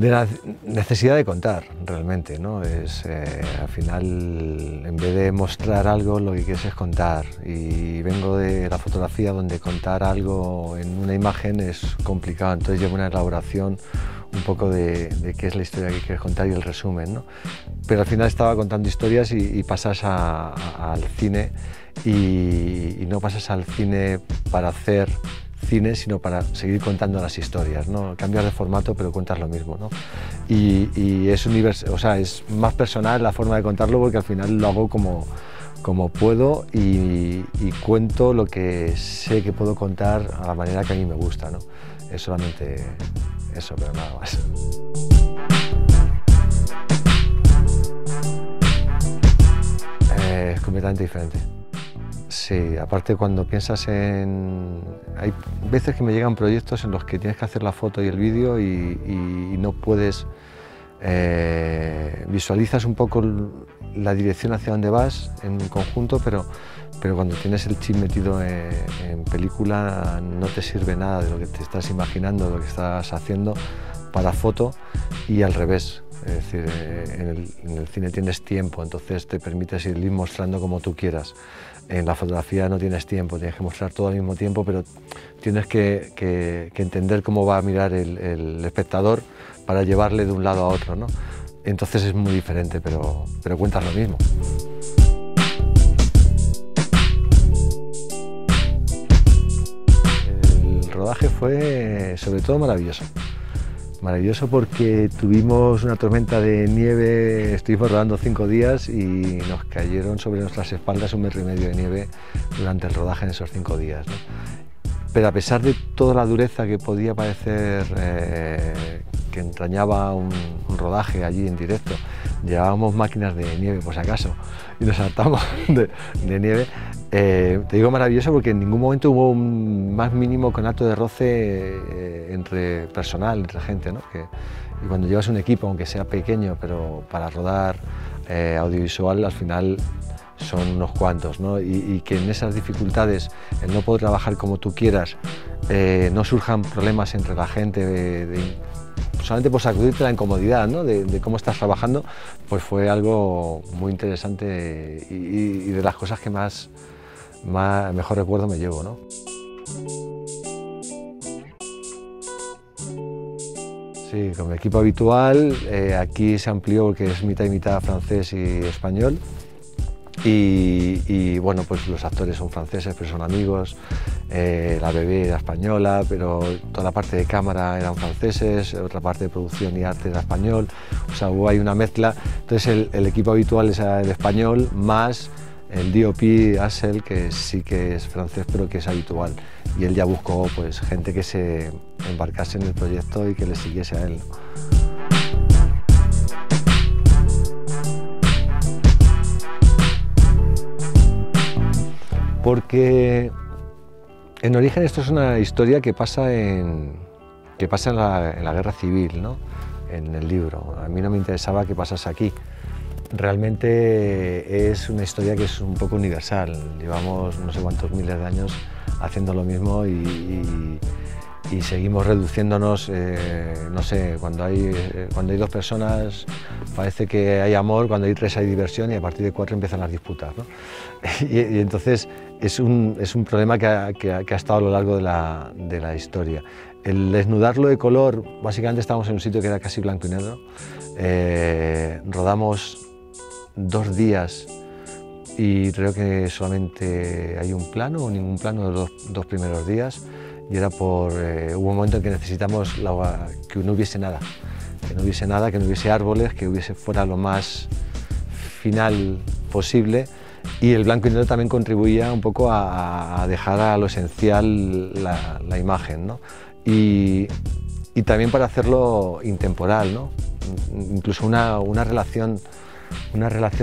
De la necesidad de contar, realmente, ¿no? Al final, en vez de mostrar algo, lo que quieres es contar. Y vengo de la fotografía, donde contar algo en una imagen es complicado, entonces llevo una elaboración un poco de qué es la historia que quieres contar y el resumen, ¿no? Pero al final estaba contando historias y pasas al cine y no pasas al cine para hacer cine, sino para seguir contando las historias, ¿no? Cambias de formato pero cuentas lo mismo, ¿no? Y es es más personal la forma de contarlo, porque al final lo hago como puedo y cuento lo que sé que puedo contar a la manera que a mí me gusta, ¿no? Es solamente eso, pero nada más. Es completamente diferente. Sí, aparte cuando piensas Hay veces que me llegan proyectos en los que tienes que hacer la foto y el vídeo y no puedes... visualizas un poco la dirección hacia donde vas en conjunto, pero cuando tienes el chip metido en película no te sirve nada de lo que te estás imaginando, de lo que estás haciendo para foto, y al revés. Es decir, en el cine tienes tiempo, entonces te permites ir mostrando como tú quieras. En la fotografía no tienes tiempo, tienes que mostrar todo al mismo tiempo, pero tienes que entender cómo va a mirar el espectador para llevarle de un lado a otro, ¿no? Entonces es muy diferente, pero cuentas lo mismo. El rodaje fue sobre todo maravilloso. Maravilloso porque tuvimos una tormenta de nieve, estuvimos rodando 5 días y nos cayeron sobre nuestras espaldas 1,5 metros de nieve durante el rodaje en esos 5 días, ¿no? Pero a pesar de toda la dureza que podía parecer que entrañaba un rodaje allí en directo, llevábamos máquinas de nieve por si acaso y nos hartamos de nieve. Te digo maravilloso porque en ningún momento hubo un más mínimo conato de roce entre personal, entre gente, ¿no? Y cuando llevas un equipo, aunque sea pequeño, pero para rodar audiovisual, al final son unos cuantos, ¿no? Y que en esas dificultades, el no poder trabajar como tú quieras, no surjan problemas entre la gente, solamente por sacudirte la incomodidad, ¿no? de cómo estás trabajando, pues fue algo muy interesante y de las cosas que mejor recuerdo me llevo, ¿no? Sí, con mi equipo habitual, aquí se amplió porque es mitad y mitad francés y español. Y bueno, pues los actores son franceses, pero son amigos, la bebé era española, pero toda la parte de cámara eran franceses, otra parte de producción y arte era español, o sea, hubo ahí una mezcla. Entonces el equipo habitual es el español, más el DOP Axel, que sí que es francés, pero que es habitual, y él ya buscó pues gente que se embarcase en el proyecto y que le siguiese a él. Porque en origen esto es una historia que pasa en la guerra civil, ¿no? En el libro. A mí no me interesaba que pasase aquí. Realmente es una historia que es un poco universal. Llevamos no sé cuántos miles de años haciendo lo mismo y seguimos reduciéndonos, no sé, cuando hay 2 personas parece que hay amor, cuando hay 3 hay diversión y a partir de 4 empiezan las disputas, ¿no? Y entonces es un problema que ha estado a lo largo de la historia. El desnudarlo de color, básicamente estábamos en un sitio que era casi blanco y negro, rodamos 2 días y creo que solamente hay un plano o ningún plano de los 2 primeros días. Y era hubo un momento en que necesitamos que no hubiese nada, que no hubiese árboles, que fuera lo más final posible, y el blanco y negro también contribuía un poco a dejar a lo esencial la imagen, ¿no? Y también para hacerlo intemporal, ¿no? Incluso una relación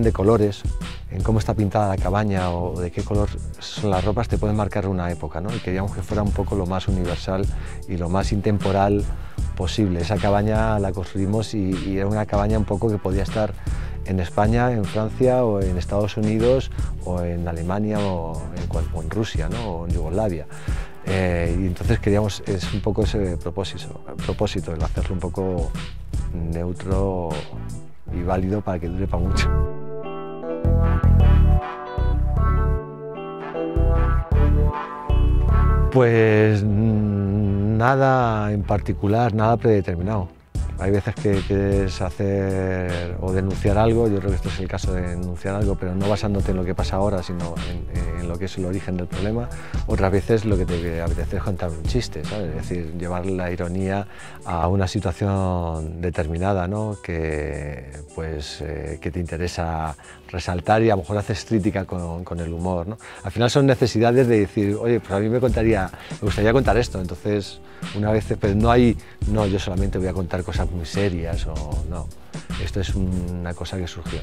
de colores, en cómo está pintada la cabaña o de qué color son las ropas, te pueden marcar una época, ¿no? Y queríamos que fuera un poco lo más universal y lo más intemporal posible. Esa cabaña la construimos y era una cabaña un poco que podía estar en España, en Francia o en Estados Unidos o en Alemania o en Rusia, ¿no? O en Yugoslavia. Y entonces queríamos, es un poco ese propósito, el hacerlo un poco neutro y válido para que dure para mucho. Pues nada en particular, nada predeterminado. Hay veces que quieres hacer o denunciar algo, yo creo que este es el caso de denunciar algo, pero no basándote en lo que pasa ahora, sino en lo que es el origen del problema. Otras veces lo que te apetece es contar un chiste, ¿sabes? Es decir, llevar la ironía a una situación determinada, ¿no? que te interesa resaltar y a lo mejor haces crítica con el humor, ¿no? Al final son necesidades de decir, oye, pues a mí me gustaría contar esto, entonces una vez, pero no, yo solamente voy a contar cosas muy serias o no, esto es una cosa que surgió.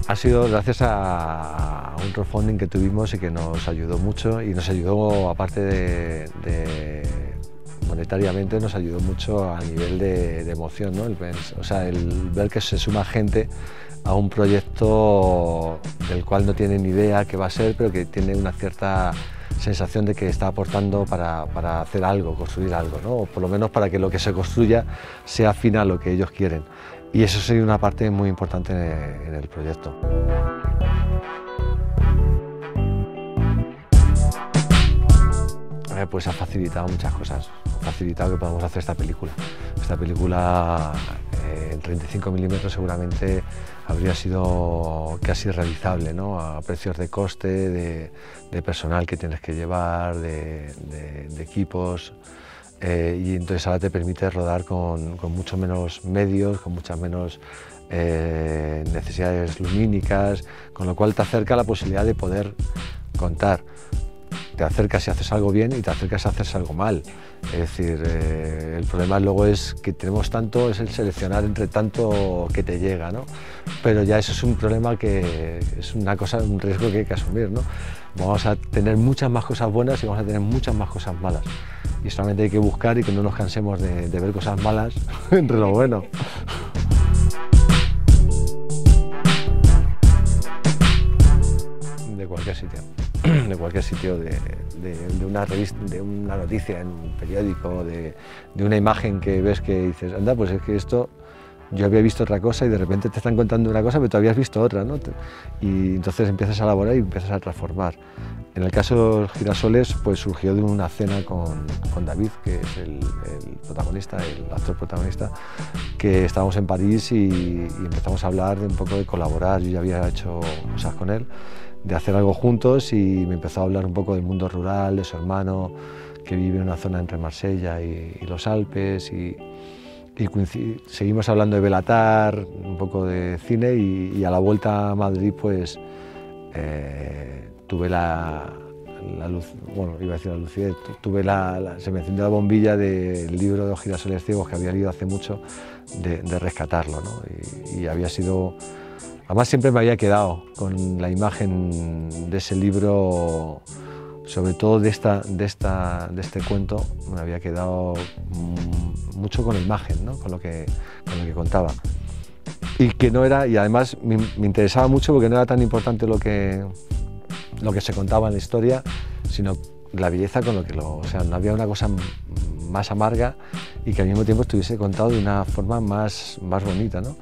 Ha sido gracias a un crowdfunding que tuvimos y que nos ayudó mucho, y nos ayudó, aparte de monetariamente, nos ayudó mucho a nivel de emoción, ¿no? El ver que se suma gente a un proyecto del cual no tiene ni idea qué va a ser, pero que tiene una cierta sensación de que está aportando para hacer algo, construir algo, ¿no? O por lo menos para que lo que se construya sea afín a lo que ellos quieren. Y eso ha sido una parte muy importante en el proyecto. Pues ha facilitado muchas cosas, ha facilitado que podamos hacer esta película. Esta película en 35 milímetros seguramente habría sido casi realizable, ¿no? A precios de coste, de personal que tienes que llevar, de equipos, y entonces ahora te permite rodar con mucho menos medios, con muchas menos necesidades lumínicas, con lo cual te acerca la posibilidad de poder contar. Te acercas si haces algo bien y te acercas si haces algo mal. Es decir, el problema luego es que tenemos tanto, es el seleccionar entre tanto que te llega, ¿no? Pero ya eso es un problema que es una cosa, un riesgo que hay que asumir, ¿no? Vamos a tener muchas más cosas buenas y vamos a tener muchas más cosas malas. Y solamente hay que buscar y que no nos cansemos de ver cosas malas entre lo bueno. De cualquier sitio. De cualquier sitio, de una revista, de una noticia en un periódico, de una imagen que ves que dices, anda, pues es que esto, yo había visto otra cosa y de repente te están contando una cosa, pero tú habías visto otra, ¿no? Y entonces empiezas a elaborar y empiezas a transformar. En el caso de Los Girasoles, pues surgió de una cena con David, que es el protagonista, el actor protagonista, que estábamos en París y empezamos a hablar de un poco de colaborar. Yo ya había hecho cosas con él, de hacer algo juntos, y me empezó a hablar un poco del mundo rural, de su hermano, que vive en una zona entre Marsella y los Alpes, y seguimos hablando de Bélatar, un poco de cine, y a la vuelta a Madrid pues tuve la luz, bueno, iba a decir la lucidez, se me encendió la bombilla del libro de Los Girasoles ciegos que había leído hace mucho, de rescatarlo, ¿no? Y había sido... Además siempre me había quedado con la imagen de ese libro, sobre todo de este cuento, me había quedado mucho con la imagen, ¿no? con lo que contaba. Y que no era, y además me interesaba mucho porque no era tan importante lo que se contaba en la historia, sino la belleza con lo que o sea, no había una cosa más amarga y que al mismo tiempo estuviese contado de una forma más bonita, ¿no?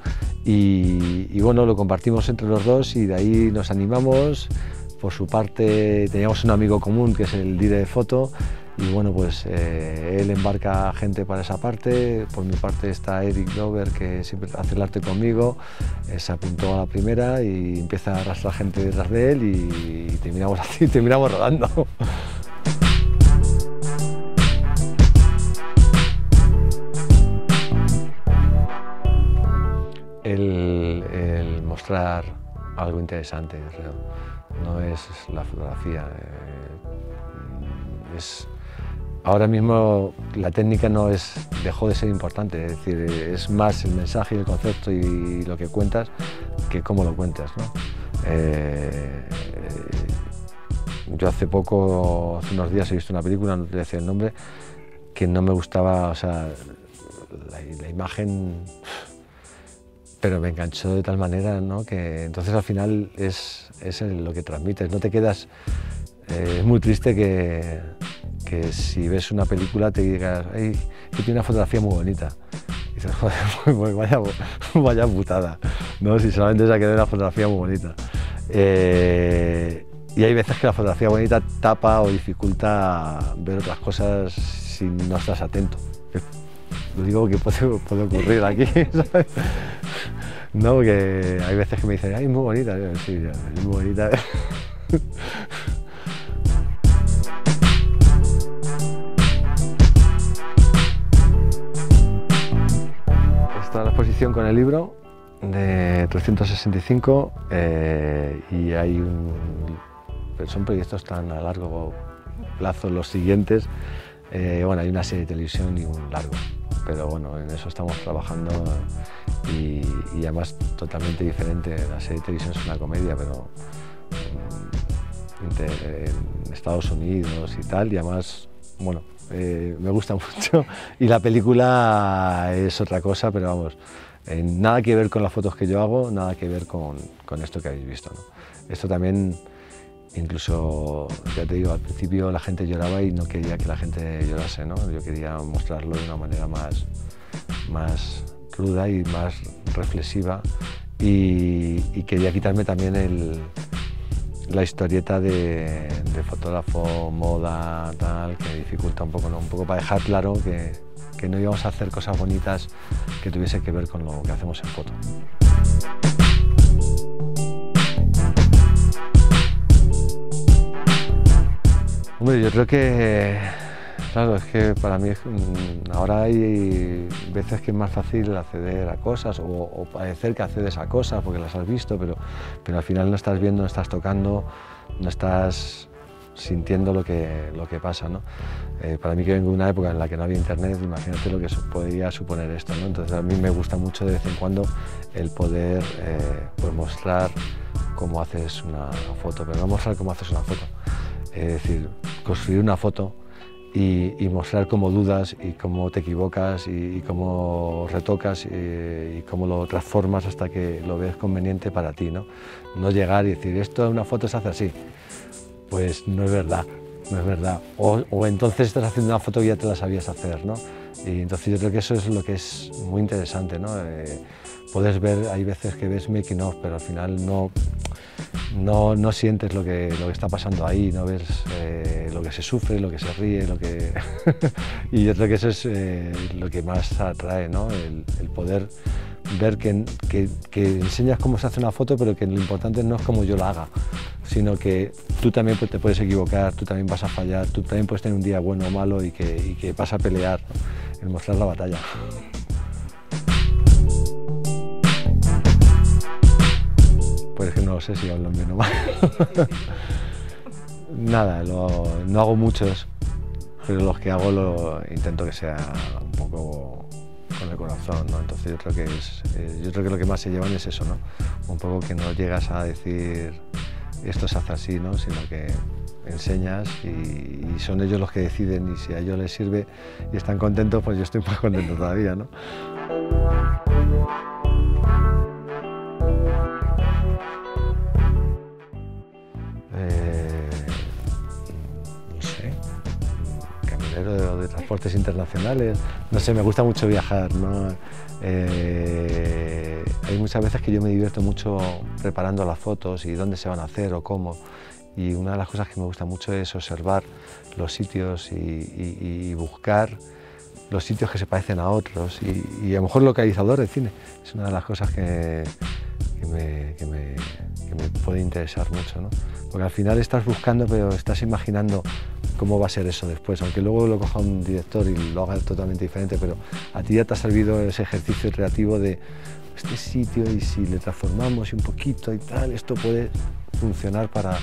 Y bueno, lo compartimos entre los dos y de ahí nos animamos. Por su parte teníamos un amigo común que es el Dire de Foto, y bueno, pues él embarca gente para esa parte. Por mi parte está Eric Dover, que siempre hace el arte conmigo, se apuntó a la primera y empieza a arrastrar gente detrás de él y terminamos así, terminamos rodando. El mostrar algo interesante, no es la fotografía. Ahora mismo la técnica dejó de ser importante, es decir, es más el mensaje y el concepto y lo que cuentas que cómo lo cuentas, ¿no? Yo hace unos días he visto una película, no te voy a decir el nombre, que no me gustaba, o sea, la imagen, pero me enganchó de tal manera, ¿no? Que entonces al final es lo que transmites, no te quedas Es muy triste que si ves una película te digas, ¡ay, que tiene una fotografía muy bonita! Y dices, joder, pues vaya putada, ¿no? Si solamente se ha quedado una fotografía muy bonita. Y hay veces que la fotografía bonita tapa o dificulta ver otras cosas si no estás atento. Lo digo que puede ocurrir aquí, ¿sabes? No, porque hay veces que me dicen, ¡ay, es muy bonita! Yo, sí, es muy bonita. Esta es la exposición con el libro de 365 y hay son proyectos tan a largo plazo los siguientes. Bueno, hay una serie de televisión y un largo, pero bueno, en eso estamos trabajando y además totalmente diferente. La serie de televisión es una comedia, pero en Estados Unidos y tal, y además, bueno, me gusta mucho. Y la película es otra cosa, pero vamos, nada que ver con las fotos que yo hago, nada que ver con esto que habéis visto, ¿no? Esto también, incluso, ya te digo, al principio la gente lloraba y no quería que la gente llorase, ¿no? Yo quería mostrarlo de una manera más ruda y más reflexiva y quería quitarme también la historieta de fotógrafo, moda, tal, que dificulta un poco, ¿no? Un poco para dejar claro que no íbamos a hacer cosas bonitas que tuviese que ver con lo que hacemos en foto. Hombre, yo creo que, claro, es que para mí ahora hay veces que es más fácil acceder a cosas o parecer que accedes a cosas porque las has visto, pero al final no estás viendo, no estás tocando, no estás sintiendo lo que pasa, ¿no? Para mí, que vengo de una época en la que no había internet, imagínate lo que podría suponer esto, ¿no? Entonces a mí me gusta mucho de vez en cuando el poder pues mostrar cómo haces una foto, pero no mostrar cómo haces una foto. Es decir, construir una foto y mostrar cómo dudas y cómo te equivocas y cómo retocas y cómo lo transformas hasta que lo ves conveniente para ti, ¿no? No llegar y decir, esto en una foto se hace así. Pues no es verdad, no es verdad. O entonces estás haciendo una foto y ya te la sabías hacer, ¿no? Y entonces yo creo que eso es lo que es muy interesante, ¿no? Puedes ver, hay veces que ves making of, pero al final no sientes lo que está pasando ahí, no ves lo que se sufre, lo que se ríe, y yo creo que eso es lo que más atrae, ¿no? El poder ver que enseñas cómo se hace una foto, pero que lo importante no es cómo yo la haga, sino que tú también te puedes equivocar, tú también vas a fallar, tú también puedes tener un día bueno o malo y que vas a pelear, ¿no? El mostrar la batalla. Pues es que no lo sé si hablan bien o mal. Nada, no hago muchos, pero los que hago intento que sea un poco con el corazón, ¿no? Entonces yo creo que lo que más se llevan es eso, ¿no? Un poco que no llegas a decir esto se hace así, ¿no? Sino que enseñas y son ellos los que deciden, y si a ellos les sirve y están contentos, pues yo estoy más contento todavía, ¿no? No sé, camionero de transportes internacionales, no sé, me gusta mucho viajar, ¿no? Hay muchas veces que yo me divierto mucho preparando las fotos y dónde se van a hacer o cómo, y una de las cosas que me gusta mucho es observar los sitios y buscar los sitios que se parecen a otros, y a lo mejor localizador de cine es una de las cosas que me puede interesar mucho, ¿no? Porque al final estás buscando, pero estás imaginando cómo va a ser eso después, aunque luego lo coja un director y lo haga totalmente diferente, pero a ti ya te ha servido ese ejercicio creativo de este sitio, y si le transformamos un poquito y tal, esto puede funcionar para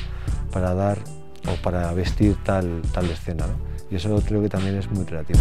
dar o para vestir tal escena, ¿no? Y eso creo que también es muy creativo.